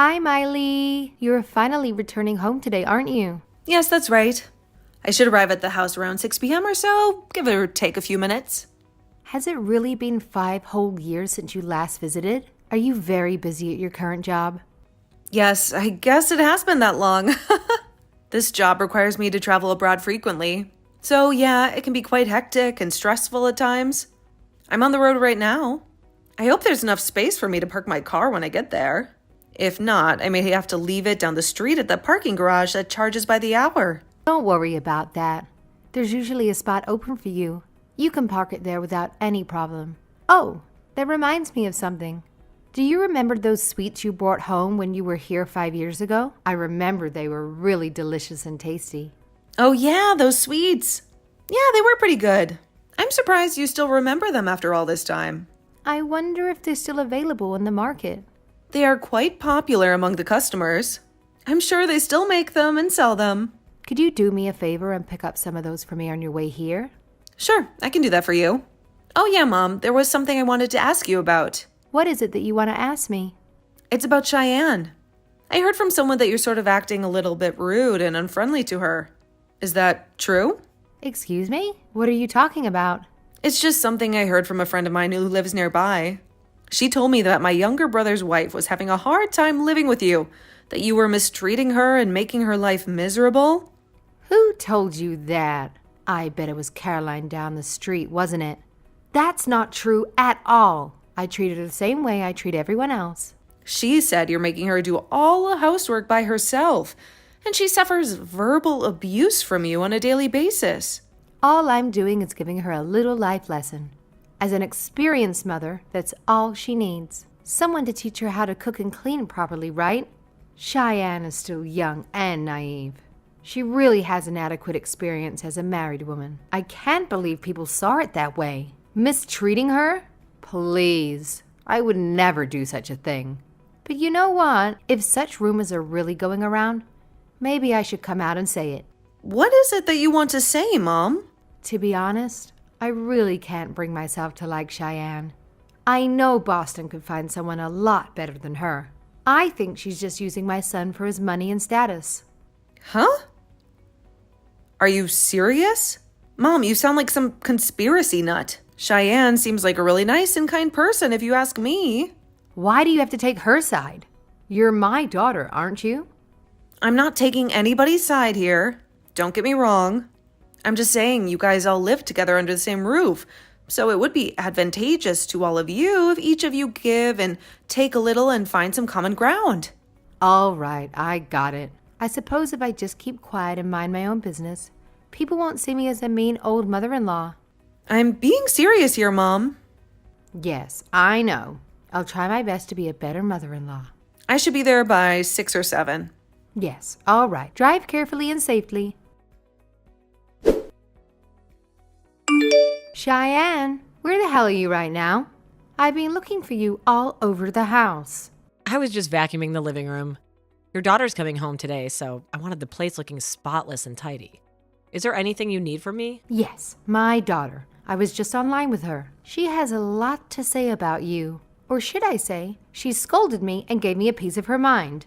Hi, Miley. You're finally returning home today, aren't you? Yes, that's right. I should arrive at the house around 6 p.m. or so, give or take a few minutes. Has it really been 5 whole years since you last visited? Are you very busy at your current job? Yes, I guess it has been that long. This job requires me to travel abroad frequently. So yeah, it can be quite hectic and stressful at times. I'm on the road right now. I hope there's enough space for me to park my car when I get there. If not, I may have to leave it down the street at the parking garage that charges by the hour. Don't worry about that. There's usually a spot open for you. You can park it there without any problem. Oh, that reminds me of something. Do you remember those sweets you brought home when you were here 5 years ago? I remember they were really delicious and tasty. Oh yeah, those sweets. Yeah, they were pretty good. I'm surprised you still remember them after all this time. I wonder if they're still available in the market. They are quite popular among the customers. I'm sure they still make them and sell them. Could you do me a favor and pick up some of those for me on your way here? Sure, I can do that for you. Oh yeah, Mom, there was something I wanted to ask you about. What is it that you want to ask me? It's about Cheyenne. I heard from someone that you're sort of acting a little bit rude and unfriendly to her. Is that true? Excuse me? What are you talking about? It's just something I heard from a friend of mine who lives nearby. She told me that my younger brother's wife was having a hard time living with you, that you were mistreating her and making her life miserable. Who told you that? I bet it was Caroline down the street, wasn't it? That's not true at all. I treat her the same way I treat everyone else. She said you're making her do all the housework by herself, and she suffers verbal abuse from you on a daily basis. All I'm doing is giving her a little life lesson. As an experienced mother, that's all she needs. Someone to teach her how to cook and clean properly, right? Cheyenne is still young and naive. She really has inadequate experience as a married woman. I can't believe people saw it that way. Mistreating her? Please. I would never do such a thing. But you know what? If such rumors are really going around, maybe I should come out and say it. What is it that you want to say, Mom? To be honest, I really can't bring myself to like Cheyenne. I know Boston could find someone a lot better than her. I think she's just using my son for his money and status. Huh? Are you serious? Mom, you sound like some conspiracy nut. Cheyenne seems like a really nice and kind person if you ask me. Why do you have to take her side? You're my daughter, aren't you? I'm not taking anybody's side here. Don't get me wrong. I'm just saying you guys all live together under the same roof, so it would be advantageous to all of you if each of you give and take a little and find some common ground. All right, I got it. I suppose if I just keep quiet and mind my own business, people won't see me as a mean old mother-in-law. I'm being serious here, Mom. Yes, I know. I'll try my best to be a better mother-in-law. I should be there by 6 or 7. Yes, all right. Drive carefully and safely. Cheyenne, where the hell are you right now? I've been looking for you all over the house. I was just vacuuming the living room. Your daughter's coming home today, so I wanted the place looking spotless and tidy. Is there anything you need from me? Yes, my daughter. I was just online with her. She has a lot to say about you. Or should I say, she scolded me and gave me a piece of her mind.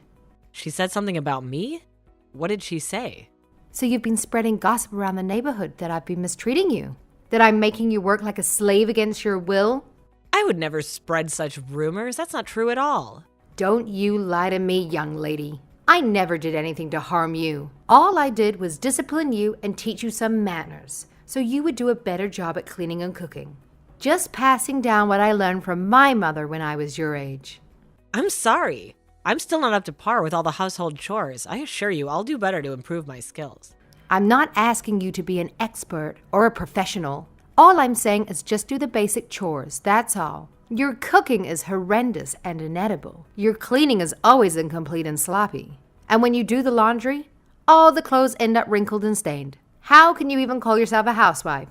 She said something about me? What did she say? So you've been spreading gossip around the neighborhood that I've been mistreating you? That I'm making you work like a slave against your will? I would never spread such rumors. That's not true at all. Don't you lie to me, young lady. I never did anything to harm you. All I did was discipline you and teach you some manners, so you would do a better job at cleaning and cooking. Just passing down what I learned from my mother when I was your age. I'm sorry. I'm still not up to par with all the household chores. I assure you, I'll do better to improve my skills. I'm not asking you to be an expert or a professional. All I'm saying is just do the basic chores, that's all. Your cooking is horrendous and inedible. Your cleaning is always incomplete and sloppy. And when you do the laundry, all the clothes end up wrinkled and stained. How can you even call yourself a housewife?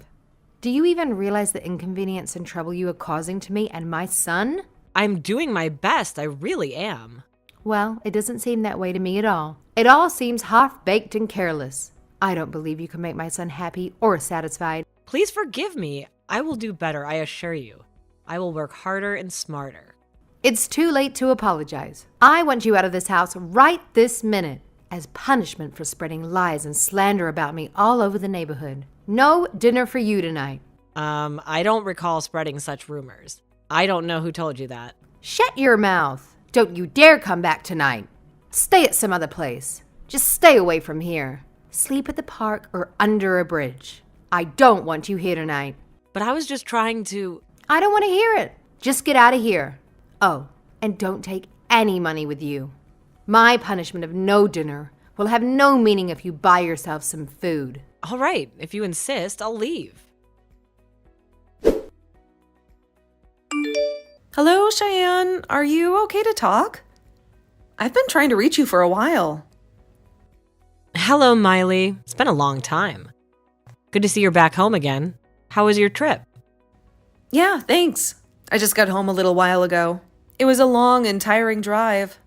Do you even realize the inconvenience and trouble you are causing to me and my son? I'm doing my best. I really am. Well, it doesn't seem that way to me at all. It all seems half-baked and careless. I don't believe you can make my son happy or satisfied. Please forgive me. I will do better, I assure you. I will work harder and smarter. It's too late to apologize. I want you out of this house right this minute as punishment for spreading lies and slander about me all over the neighborhood. No dinner for you tonight. I don't recall spreading such rumors. I don't know who told you that. Shut your mouth. Don't you dare come back tonight. Stay at some other place. Just stay away from here. Sleep at the park or under a bridge. I don't want you here tonight. But I was just trying to... I don't want to hear it. Just get out of here. Oh, and don't take any money with you. My punishment of no dinner will have no meaning if you buy yourself some food. All right, if you insist, I'll leave. Hello, Cheyenne. Are you okay to talk? I've been trying to reach you for a while. Hello, Miley. It's been a long time. Good to see you're back home again. How was your trip? Yeah, thanks. I just got home a little while ago. It was a long and tiring drive.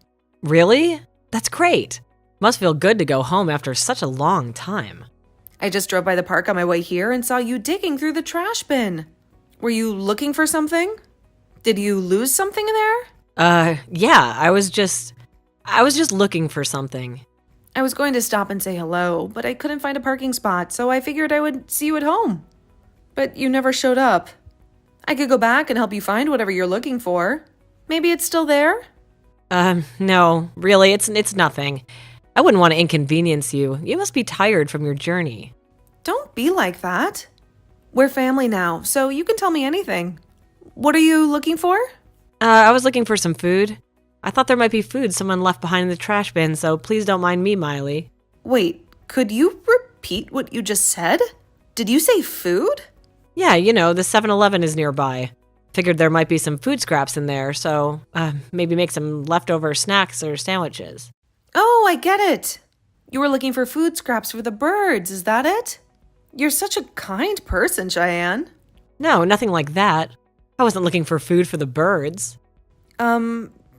Really? That's great. Must feel good to go home after such a long time. I just drove by the park on my way here and saw you digging through the trash bin. Were you looking for something? Did you lose something in there? Yeah, I was just looking for something. I was going to stop and say hello, but I couldn't find a parking spot, so I figured I would see you at home. But you never showed up. I could go back and help you find whatever you're looking for. Maybe it's still there? No, really, it's nothing. I wouldn't want to inconvenience you. You must be tired from your journey. Don't be like that. We're family now, so you can tell me anything. What are you looking for? I was looking for some food. I thought there might be food someone left behind in the trash bin, so please don't mind me, Miley. Wait, could you repeat what you just said? Did you say food? Yeah, you know, the 7-Eleven is nearby. Figured there might be some food scraps in there, so maybe make some leftover snacks or sandwiches. Oh, I get it. You were looking for food scraps for the birds, is that it? You're such a kind person, Cheyenne. No, nothing like that. I wasn't looking for food for the birds.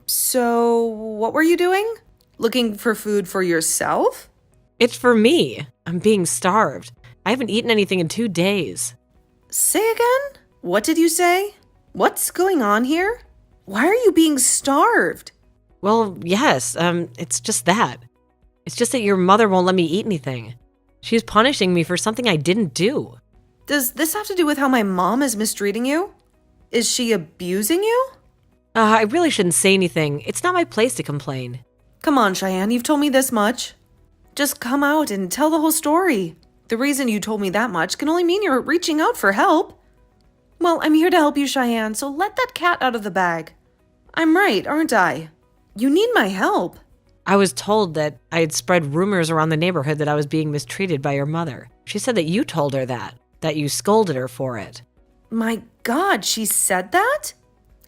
So what were you doing? Looking for food for yourself? It's for me. I'm being starved. I haven't eaten anything in 2 days. Say again? What did you say? What's going on here? Why are you being starved? Well, yes, it's just that. It's just that your mother won't let me eat anything. She's punishing me for something I didn't do. Does this have to do with how my mom is mistreating you? Is she abusing you? I really shouldn't say anything. It's not my place to complain. Come on, Cheyenne, you've told me this much. Just come out and tell the whole story. The reason you told me that much can only mean you're reaching out for help. Well, I'm here to help you, Cheyenne, so let that cat out of the bag. I'm right, aren't I? You need my help. I was told that I had spread rumors around the neighborhood that I was being mistreated by your mother. She said that you told her that you scolded her for it. My God, she said that?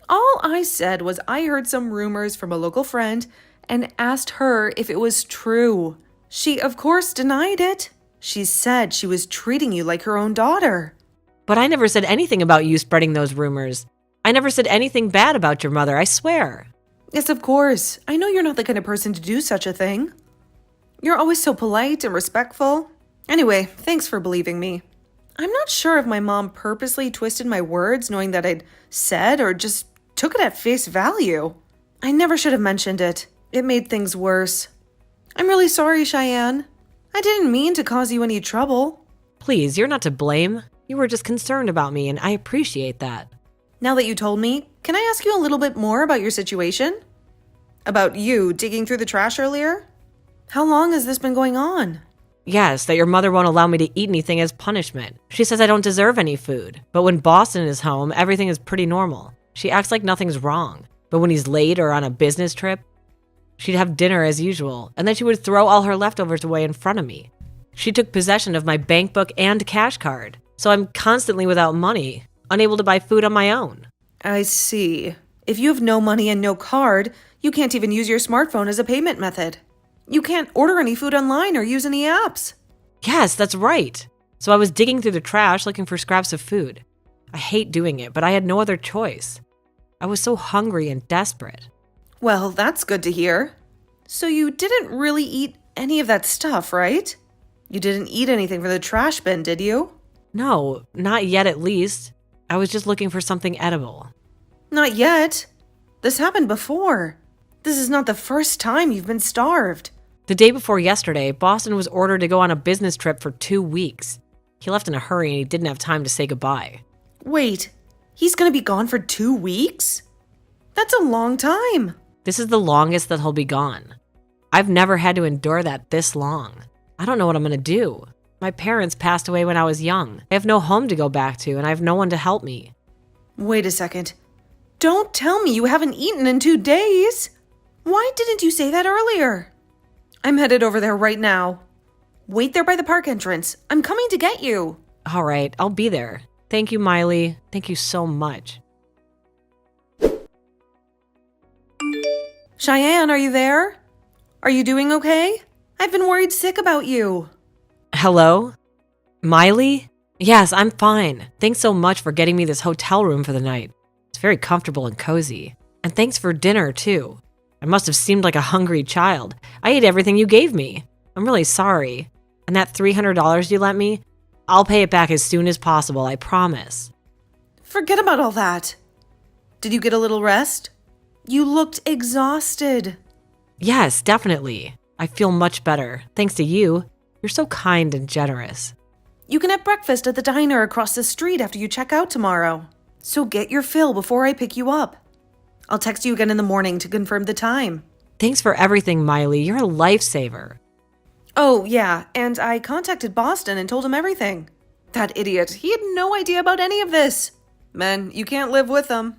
All I said was I heard some rumors from a local friend and asked her if it was true. She, of course, denied it. She said she was treating you like her own daughter. But I never said anything about you spreading those rumors. I never said anything bad about your mother, I swear. Yes, of course. I know you're not the kind of person to do such a thing. You're always so polite and respectful. Anyway, thanks for believing me. I'm not sure if my mom purposely twisted my words knowing that I'd said or just took it at face value. I never should have mentioned it. It made things worse. I'm really sorry, Cheyenne. I didn't mean to cause you any trouble. Please, you're not to blame. You were just concerned about me, and I appreciate that. Now that you told me, can I ask you a little bit more about your situation? About you digging through the trash earlier? How long has this been going on? Yes, that your mother won't allow me to eat anything as punishment. She says I don't deserve any food. But when Boston is home, everything is pretty normal. She acts like nothing's wrong. But when he's late or on a business trip, she'd have dinner as usual, and then she would throw all her leftovers away in front of me. She took possession of my bank book and cash card, so I'm constantly without money, unable to buy food on my own. I see. If you have no money and no card, you can't even use your smartphone as a payment method. You can't order any food online or use any apps. Yes, that's right. So I was digging through the trash looking for scraps of food. I hate doing it, but I had no other choice. I was so hungry and desperate. Well, that's good to hear. So you didn't really eat any of that stuff, right? You didn't eat anything from the trash bin, did you? No, not yet at least. I was just looking for something edible. Not yet. This happened before. This is not the first time you've been starved. The day before yesterday, Boston was ordered to go on a business trip for 2 weeks. He left in a hurry and he didn't have time to say goodbye. Wait, he's gonna be gone for 2 weeks? That's a long time. This is the longest that he'll be gone. I've never had to endure that this long. I don't know what I'm gonna do. My parents passed away when I was young. I have no home to go back to and I have no one to help me. Wait a second. Don't tell me you haven't eaten in 2 days. Why didn't you say that earlier? I'm headed over there right now. Wait there by the park entrance. I'm coming to get you. All right, I'll be there. Thank you, Miley. Thank you so much. Cheyenne, are you there? Are you doing okay? I've been worried sick about you. Hello? Miley? Yes, I'm fine. Thanks so much for getting me this hotel room for the night. It's very comfortable and cozy. And thanks for dinner, too. I must have seemed like a hungry child. I ate everything you gave me. I'm really sorry. And that $300 you lent me, I'll pay it back as soon as possible, I promise. Forget about all that. Did you get a little rest? You looked exhausted. Yes, definitely. I feel much better. Thanks to you. You're so kind and generous. You can have breakfast at the diner across the street after you check out tomorrow. So get your fill before I pick you up. I'll text you again in the morning to confirm the time. Thanks for everything, Miley. You're a lifesaver. Oh, yeah, and I contacted Boston and told him everything. That idiot, he had no idea about any of this. Men, you can't live with them.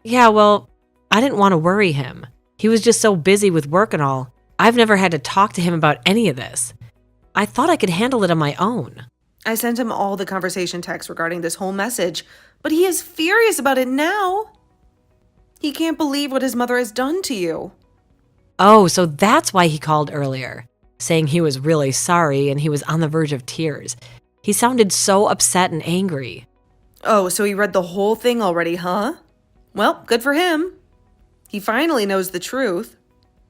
Yeah, well, I didn't want to worry him. He was just so busy with work and all. I've never had to talk to him about any of this. I thought I could handle it on my own. I sent him all the conversation texts regarding this whole message, but he is furious about it now. He can't believe what his mother has done to you. Oh, so that's why he called earlier, saying he was really sorry and he was on the verge of tears. He sounded so upset and angry. Oh, so he read the whole thing already, huh? Well, good for him. He finally knows the truth.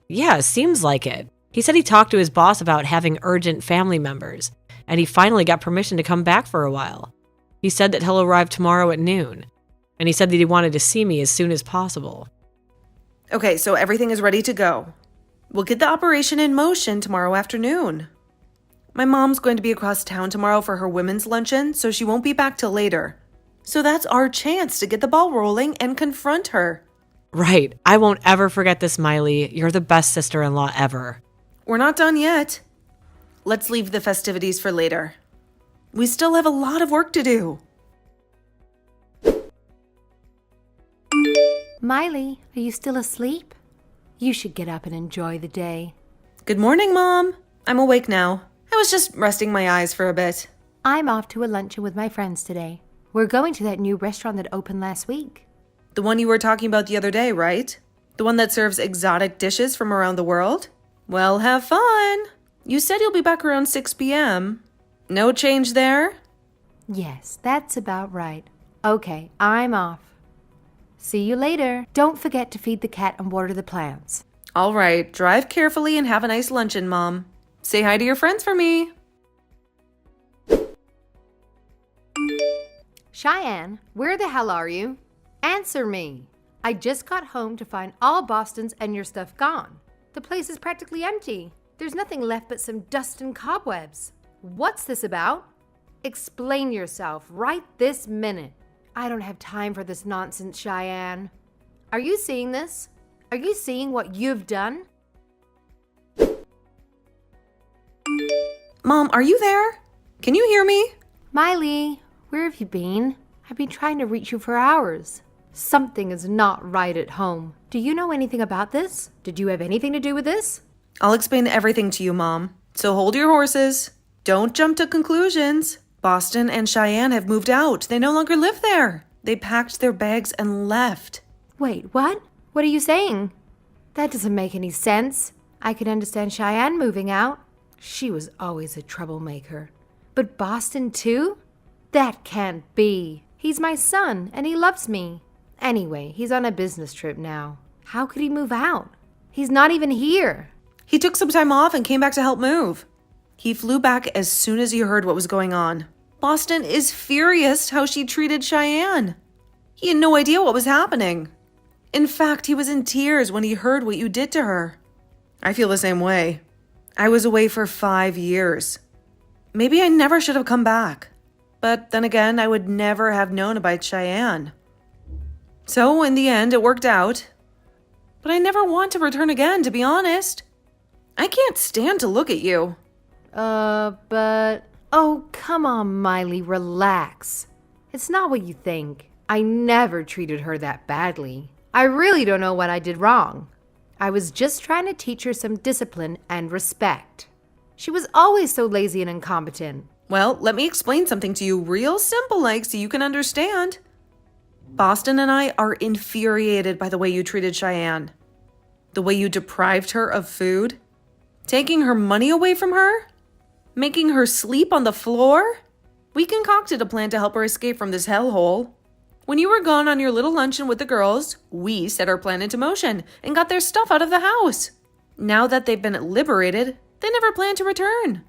Yeah, seems like it. He said he talked to his boss about having urgent family members, and he finally got permission to come back for a while. He said that he'll arrive tomorrow at noon, and he said that he wanted to see me as soon as possible. Okay, so everything is ready to go. We'll get the operation in motion tomorrow afternoon. My mom's going to be across town tomorrow for her women's luncheon, so she won't be back till later. So that's our chance to get the ball rolling and confront her. Right. I won't ever forget this, Miley. You're the best sister-in-law ever. We're not done yet. Let's leave the festivities for later. We still have a lot of work to do. Miley, are you still asleep? You should get up and enjoy the day. Good morning, Mom. I'm awake now. I was just resting my eyes for a bit. I'm off to a luncheon with my friends today. We're going to that new restaurant that opened last week. The one you were talking about the other day, right? The one that serves exotic dishes from around the world? Well, have fun. You said you'll be back around 6 p.m. No change there? Yes, that's about right. Okay, I'm off. See you later. Don't forget to feed the cat and water the plants. All right, drive carefully and have a nice luncheon, Mom. Say hi to your friends for me. Cheyenne, where the hell are you? Answer me. I just got home to find all Boston's and your stuff gone. The place is practically empty. There's nothing left but some dust and cobwebs. What's this about? Explain yourself right this minute. I don't have time for this nonsense, Cheyenne. Are you seeing this? Are you seeing what you've done? Mom, are you there? Can you hear me? Miley, where have you been? I've been trying to reach you for hours. Something is not right at home. Do you know anything about this? Did you have anything to do with this? I'll explain everything to you, Mom. So hold your horses. Don't jump to conclusions. Boston and Cheyenne have moved out. They no longer live there. They packed their bags and left. Wait, what? What are you saying? That doesn't make any sense. I could understand Cheyenne moving out. She was always a troublemaker. But Boston too? That can't be. He's my son, and he loves me. Anyway, he's on a business trip now. How could he move out? He's not even here. He took some time off and came back to help move. He flew back as soon as he heard what was going on. Boston is furious how she treated Cheyenne. He had no idea what was happening. In fact, he was in tears when he heard what you did to her. I feel the same way. I was away for 5 years. Maybe I never should have come back. But then again, I would never have known about Cheyenne. So in the end, it worked out. But I never want to return again, to be honest. I can't stand to look at you. But... Oh, come on, Miley, relax. It's not what you think. I never treated her that badly. I really don't know what I did wrong. I was just trying to teach her some discipline and respect. She was always so lazy and incompetent. Well, let me explain something to you real simple like so you can understand. Boston and I are infuriated by the way you treated Cheyenne. The way you deprived her of food. Taking her money away from her. Making her sleep on the floor. We concocted a plan to help her escape from this hellhole. When you were gone on your little luncheon with the girls, we set our plan into motion and got their stuff out of the house. Now that they've been liberated, they never plan to return.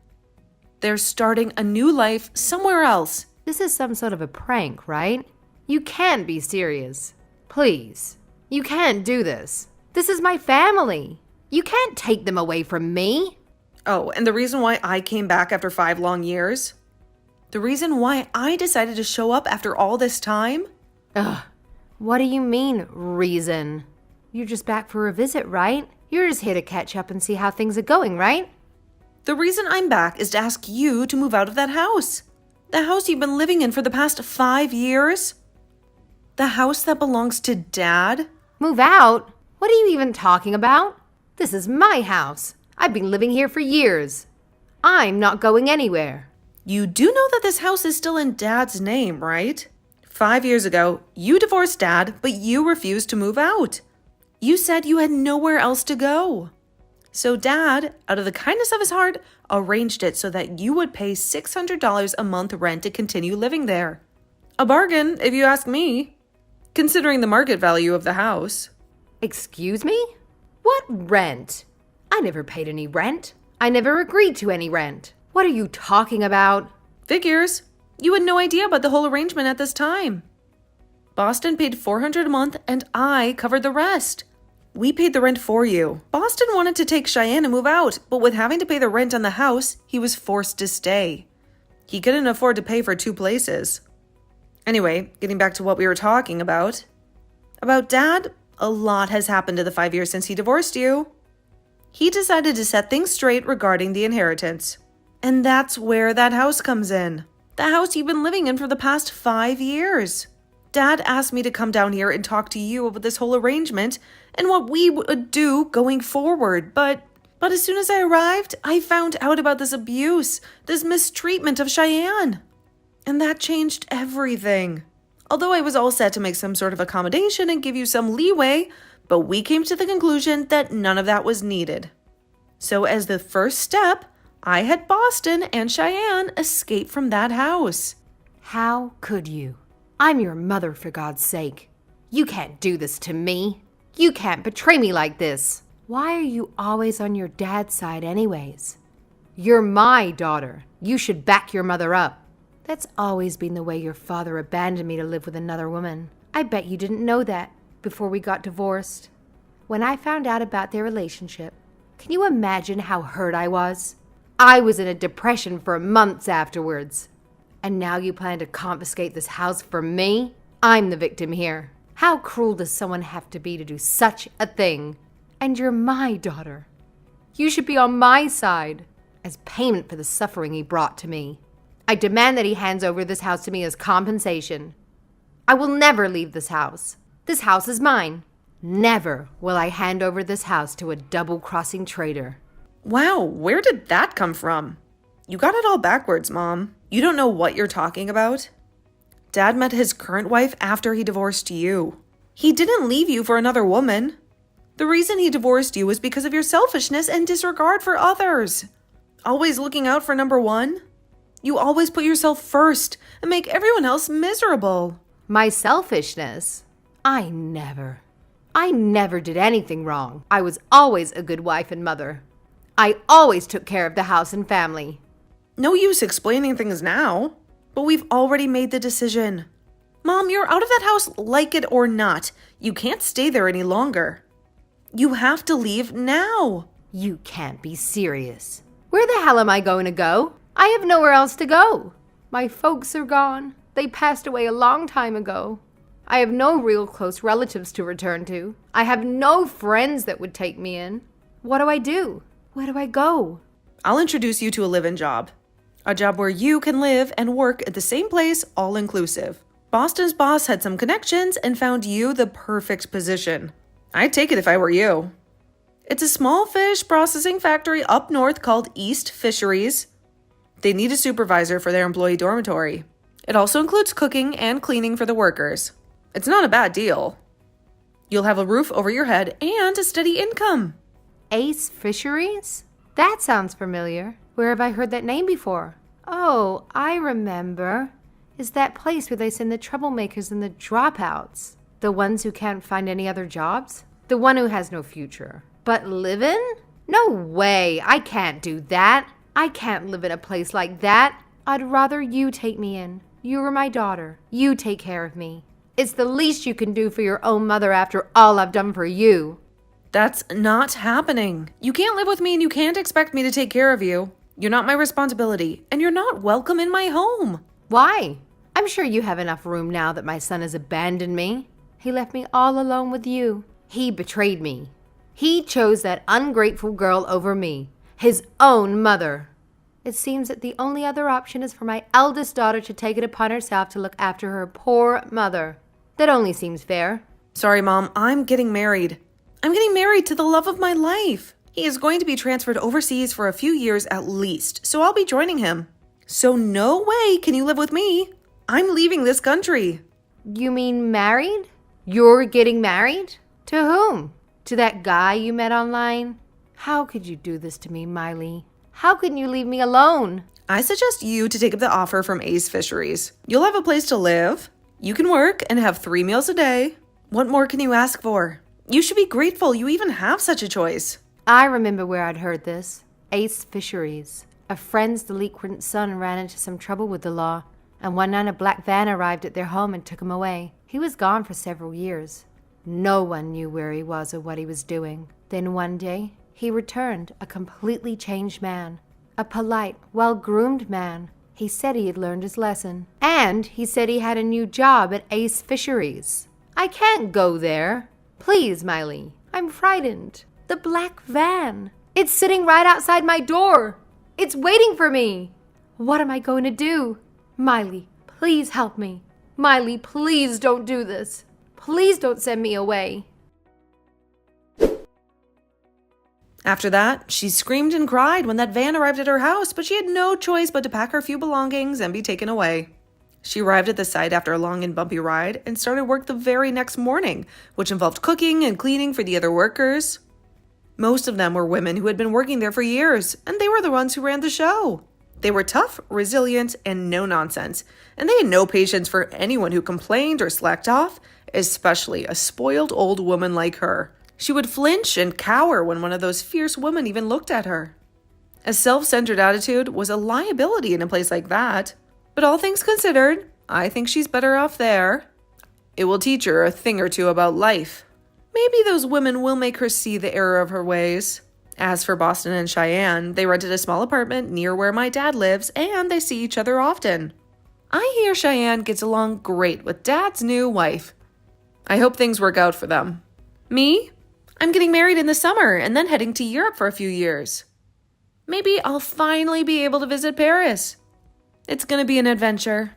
They're starting a new life somewhere else. This is some sort of a prank, right? You can't be serious. Please. You can't do this. This is my family. You can't take them away from me. Oh, and the reason why I came back after 5 long years? The reason why I decided to show up after all this time? Ugh. What do you mean, reason? You're just back for a visit, right? You're just here to catch up and see how things are going, right? The reason I'm back is to ask you to move out of that house. The house you've been living in for the past 5 years. The house that belongs to Dad. Move out? What are you even talking about? This is my house. I've been living here for years. I'm not going anywhere. You do know that this house is still in Dad's name, right? 5 years ago, you divorced Dad, but you refused to move out. You said you had nowhere else to go. So Dad, out of the kindness of his heart, arranged it so that you would pay $600 a month rent to continue living there. A bargain, if you ask me, considering the market value of the house. Excuse me? What rent? I never paid any rent. I never agreed to any rent. What are you talking about? Figures. You had no idea about the whole arrangement at this time. Boston paid $400 a month and I covered the rest. We paid the rent for you. Boston wanted to take Cheyenne and move out, but with having to pay the rent on the house, he was forced to stay. He couldn't afford to pay for 2 places. Anyway, getting back to what we were talking about. About Dad, a lot has happened in the 5 years since he divorced you. He decided to set things straight regarding the inheritance. And that's where that house comes in. The house you've been living in for the past 5 years. Dad asked me to come down here and talk to you about this whole arrangement and what we would do going forward. But as soon as I arrived, I found out about this abuse, this mistreatment of Cheyenne. And that changed everything. Although I was all set to make some sort of accommodation and give you some leeway, but we came to the conclusion that none of that was needed. So as the first step, I had Boston and Cheyenne escape from that house. How could you? I'm your mother, for God's sake. You can't do this to me. You can't betray me like this. Why are you always on your dad's side anyways? You're my daughter. You should back your mother up. That's always been the way your father abandoned me to live with another woman. I bet you didn't know that before we got divorced. When I found out about their relationship, can you imagine how hurt I was? I was in a depression for months afterwards. And now you plan to confiscate this house from me? I'm the victim here. How cruel does someone have to be to do such a thing? And you're my daughter. You should be on my side as payment for the suffering he brought to me. I demand that he hands over this house to me as compensation. I will never leave this house. This house is mine. Never will I hand over this house to a double-crossing traitor. Wow, where did that come from? You got it all backwards, Mom. You don't know what you're talking about. Dad met his current wife after he divorced you. He didn't leave you for another woman. The reason he divorced you was because of your selfishness and disregard for others. Always looking out for number one. You always put yourself first and make everyone else miserable. My selfishness? I never did anything wrong. I was always a good wife and mother. I always took care of the house and family. No use explaining things now, but we've already made the decision. Mom, you're out of that house like it or not. You can't stay there any longer. You have to leave now. You can't be serious. Where the hell am I going to go? I have nowhere else to go. My folks are gone. They passed away a long time ago. I have no real close relatives to return to. I have no friends that would take me in. What do I do? Where do I go? I'll introduce you to a live-in job. A job where you can live and work at the same place, all inclusive. Boston's boss had some connections and found you the perfect position. I'd take it if I were you. It's a small fish processing factory up north called East Fisheries. They need a supervisor for their employee dormitory. It also includes cooking and cleaning for the workers. It's not a bad deal. You'll have a roof over your head and a steady income. Ace Fisheries? That sounds familiar. Where have I heard that name before? Oh, I remember. Is that place where they send the troublemakers and the dropouts? The ones who can't find any other jobs? The one who has no future. But live in? No way, I can't do that. I can't live in a place like that. I'd rather you take me in. You are my daughter. You take care of me. It's the least you can do for your own mother after all I've done for you. That's not happening. You can't live with me and you can't expect me to take care of you. You're not my responsibility, and you're not welcome in my home. Why? I'm sure you have enough room now that my son has abandoned me. He left me all alone with you. He betrayed me. He chose that ungrateful girl over me, his own mother. It seems that the only other option is for my eldest daughter to take it upon herself to look after her poor mother. That only seems fair. Sorry, Mom, I'm getting married. I'm getting married to the love of my life. He is going to be transferred overseas for a few years at least, so I'll be joining him. So no way can you live with me. I'm leaving this country. You mean married? You're getting married? To whom? To that guy you met online? How could you do this to me, Miley? How can you leave me alone? I suggest you to take up the offer from Ace Fisheries. You'll have a place to live. You can work and have 3 meals a day. What more can you ask for? You should be grateful you even have such a choice. I remember where I'd heard this. Ace Fisheries. A friend's delinquent son ran into some trouble with the law, and one night a black van arrived at their home and took him away. He was gone for several years. No one knew where he was or what he was doing. Then one day, he returned, a completely changed man. A polite, well-groomed man. He said he had learned his lesson. And he said he had a new job at Ace Fisheries. I can't go there. Please, Miley. I'm frightened. The black van. It's sitting right outside my door. It's waiting for me. What am I going to do? Miley, please help me. Miley, please don't do this. Please don't send me away. After that, she screamed and cried when that van arrived at her house, but she had no choice but to pack her few belongings and be taken away. She arrived at the site after a long and bumpy ride and started work the very next morning, which involved cooking and cleaning for the other workers. Most of them were women who had been working there for years, and they were the ones who ran the show. They were tough, resilient, and no nonsense, and they had no patience for anyone who complained or slacked off, especially a spoiled old woman like her. She would flinch and cower when one of those fierce women even looked at her. A self-centered attitude was a liability in a place like that. But all things considered, I think she's better off there. It will teach her a thing or two about life. Maybe those women will make her see the error of her ways. As for Boston and Cheyenne, they rented a small apartment near where my dad lives, and they see each other often. I hear Cheyenne gets along great with Dad's new wife. I hope things work out for them. Me? I'm getting married in the summer and then heading to Europe for a few years. Maybe I'll finally be able to visit Paris. It's gonna be an adventure.